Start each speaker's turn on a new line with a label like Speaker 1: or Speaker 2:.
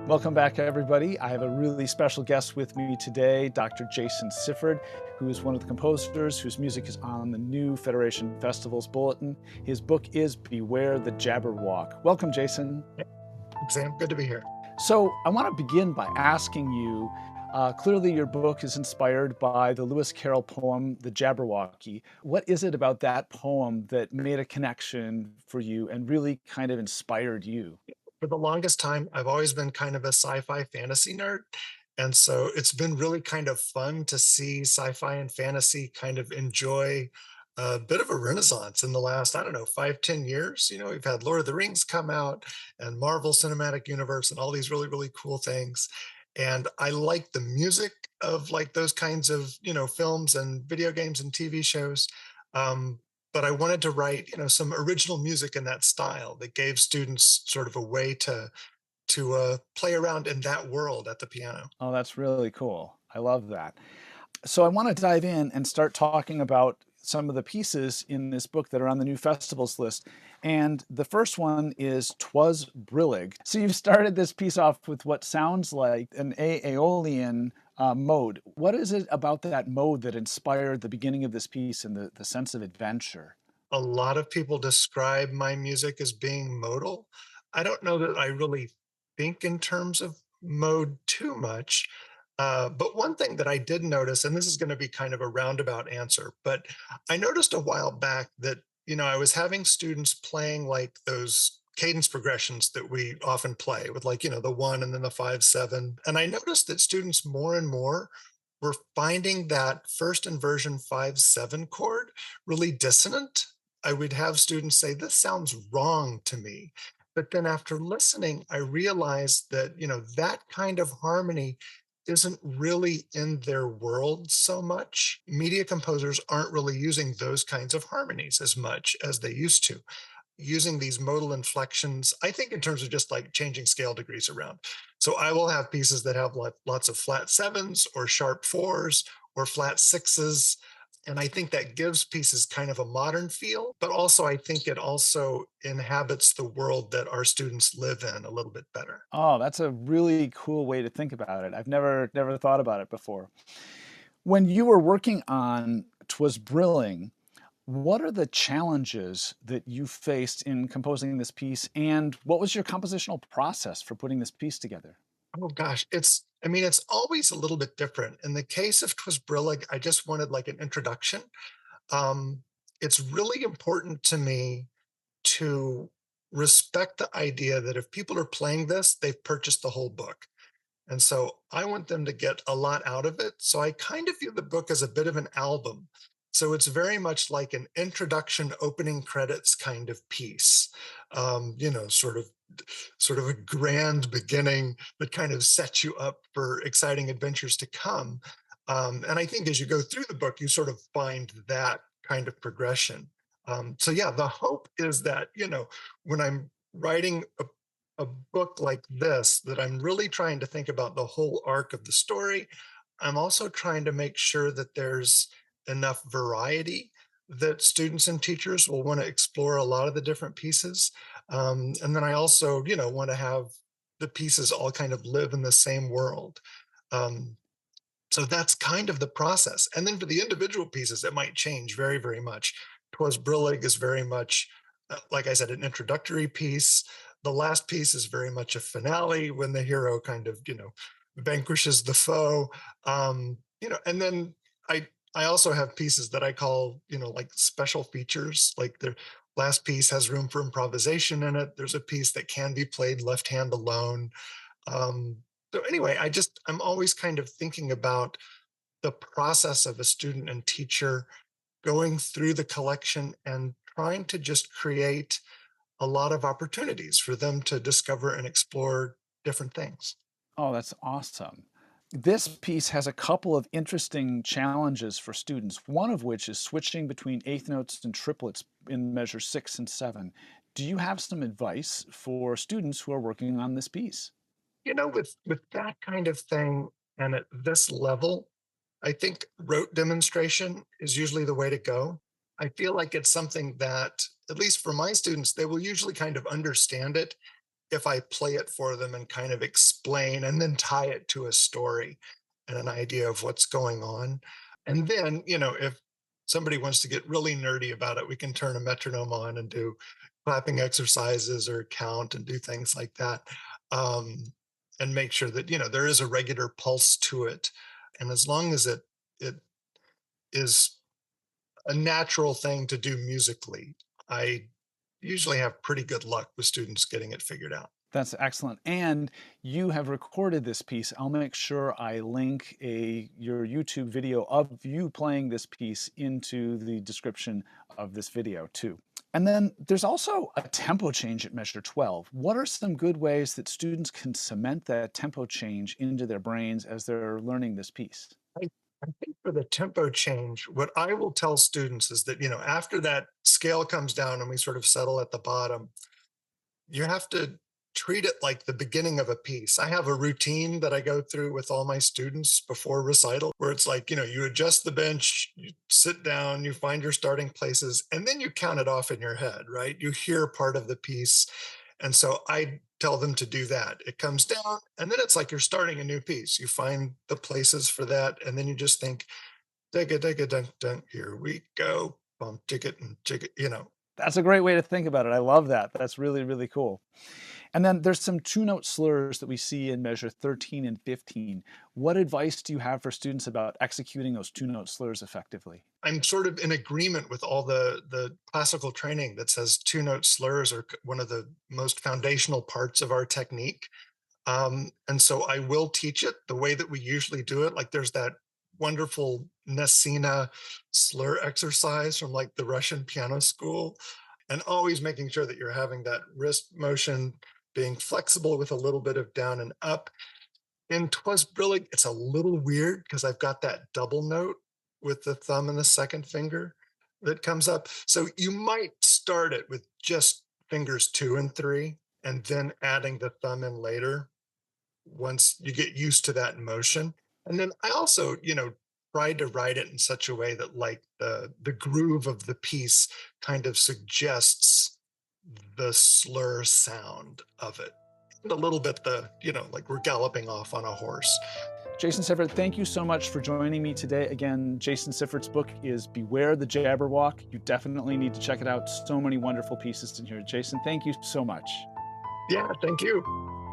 Speaker 1: Welcome back, everybody. I have a really special guest with me today, Dr. Jason Sifford, who is one of the composers whose music is on the new Federation Festivals Bulletin. His book is Beware the Jabberwock. Welcome, Jason.
Speaker 2: Sam, good to be here.
Speaker 1: So I want to begin by asking you, clearly your book is inspired by the Lewis Carroll poem, The Jabberwocky. What is it about that poem that made a connection for you and really kind of inspired you?
Speaker 2: For the longest time, I've always been kind of a sci-fi fantasy nerd. And so it's been really kind of fun to see sci-fi and fantasy kind of enjoy a bit of a renaissance in the last, I don't know, 5, 10 years. We've had Lord of the Rings come out and Marvel Cinematic Universe and all these really, really cool things. And I like the music of like those kinds of, films and video games and TV shows. Um, but I wanted to write, some original music in that style that gave students sort of a way to play around in that world at the piano.
Speaker 1: Oh, that's really cool. I love that. So I want to dive in and start talking about some of the pieces in this book that are on the new festivals list. And the first one is Twas Brillig. So you've started this piece off with what sounds like an Aeolian mode. What is it about that mode that inspired the beginning of this piece and the sense of adventure?
Speaker 2: A lot of people describe my music as being modal. I don't know that I really think in terms of mode too much. But one thing that I did notice, and this is going to be kind of a roundabout answer, but I noticed a while back that, I was having students playing like those cadence progressions that we often play with, like, the one and then the 5/7. And I noticed that students more and more were finding that first inversion 5/7 chord really dissonant. I would have students say, "This sounds wrong to me." But then after listening, I realized that, that kind of harmony isn't really in their world so much. Media composers aren't really using those kinds of harmonies as much as they used to, using these modal inflections, I think in terms of just like changing scale degrees around. So I will have pieces that have lots of flat sevens or sharp fours or flat sixes. And I think that gives pieces kind of a modern feel, but also I think it also inhabits the world that our students live in a little bit better.
Speaker 1: Oh, that's a really cool way to think about it. I've never thought about it before. When you were working on Twas Brillig, what are the challenges that you faced in composing this piece, and what was your compositional process for putting this piece together?
Speaker 2: Oh gosh, it's always a little bit different. In the case of Twas Brillig, I just wanted like an introduction. Um, it's really important to me to respect the idea that if people are playing this, they've purchased the whole book. And so I want them to get a lot out of it. So I kind of view the book as a bit of an album. So it's very much like an introduction, opening credits kind of piece. Sort of a grand beginning that kind of sets you up for exciting adventures to come. And I think as you go through the book, you sort of find that kind of progression. So yeah, the hope is that, when I'm writing a book like this, that I'm really trying to think about the whole arc of the story. I'm also trying to make sure that there's enough variety that students and teachers will want to explore a lot of the different pieces. And then I also, want to have the pieces all kind of live in the same world. Um, so that's kind of the process. And then for the individual pieces, it might change very, very much. Twas Brillig is very much, like I said, an introductory piece. The last piece is very much a finale when the hero kind of, vanquishes the foe. And then I also have pieces that I call, like special features. Like the last piece has room for improvisation in it. There's a piece that can be played left hand alone. So anyway, I'm always kind of thinking about the process of a student and teacher going through the collection and trying to just create a lot of opportunities for them to discover and explore different things.
Speaker 1: Oh, that's awesome. This piece has a couple of interesting challenges for students, one of which is switching between eighth notes and triplets in measure 6 and 7. Do you have some advice for students who are working on this piece?
Speaker 2: With that kind of thing and at this level, I think rote demonstration is usually the way to go. I feel like it's something that, at least for my students, they will usually kind of understand it if I play it for them and kind of explain and then tie it to a story and an idea of what's going on. And then, if somebody wants to get really nerdy about it, we can turn a metronome on and do clapping exercises or count and do things like that. Um, and make sure that, there is a regular pulse to it. And as long as it is a natural thing to do musically, I usually have pretty good luck with students getting it figured out.
Speaker 1: That's excellent. And you have recorded this piece. I'll make sure I link your YouTube video of you playing this piece into the description of this video too. And then there's also a tempo change at measure 12. What are some good ways that students can cement that tempo change into their brains as they're learning this piece?
Speaker 2: I, I think for the tempo change, what I will tell students is that, after that scale comes down and we sort of settle at the bottom, you have to treat it like the beginning of a piece. I have a routine that I go through with all my students before recital, where it's like, you adjust the bench, you sit down, you find your starting places, and then you count it off in your head, right? You hear part of the piece. And so I tell them to do that. It comes down, and then it's like you're starting a new piece. You find the places for that, and then you just think, digga, digga, dun, dun, here we go. Bump, ticket, and ticket.
Speaker 1: That's a great way to think about it. I love that. That's really, really cool. And then there's some two-note slurs that we see in measure 13 and 15. What advice do you have for students about executing those two-note slurs effectively?
Speaker 2: I'm sort of in agreement with all the classical training that says two-note slurs are one of the most foundational parts of our technique. And so I will teach it the way that we usually do it. Like there's that wonderful Nesina slur exercise from like the Russian piano school, and always making sure that you're having that wrist motion, being flexible with a little bit of down and up. In Twas Brillig, it's a little weird because I've got that double note with the thumb and the second finger that comes up. So you might start it with just fingers 2 and 3, and then adding the thumb in later once you get used to that motion. And then I also, tried to write it in such a way that like the groove of the piece kind of suggests the slur sound of it. And a little bit like we're galloping off on a horse.
Speaker 1: Jason Sifford, thank you so much for joining me today. Again, Jason Sifford's book is Beware the Jabberwock. You definitely need to check it out. So many wonderful pieces in here. Jason, thank you so much.
Speaker 2: Yeah, thank you.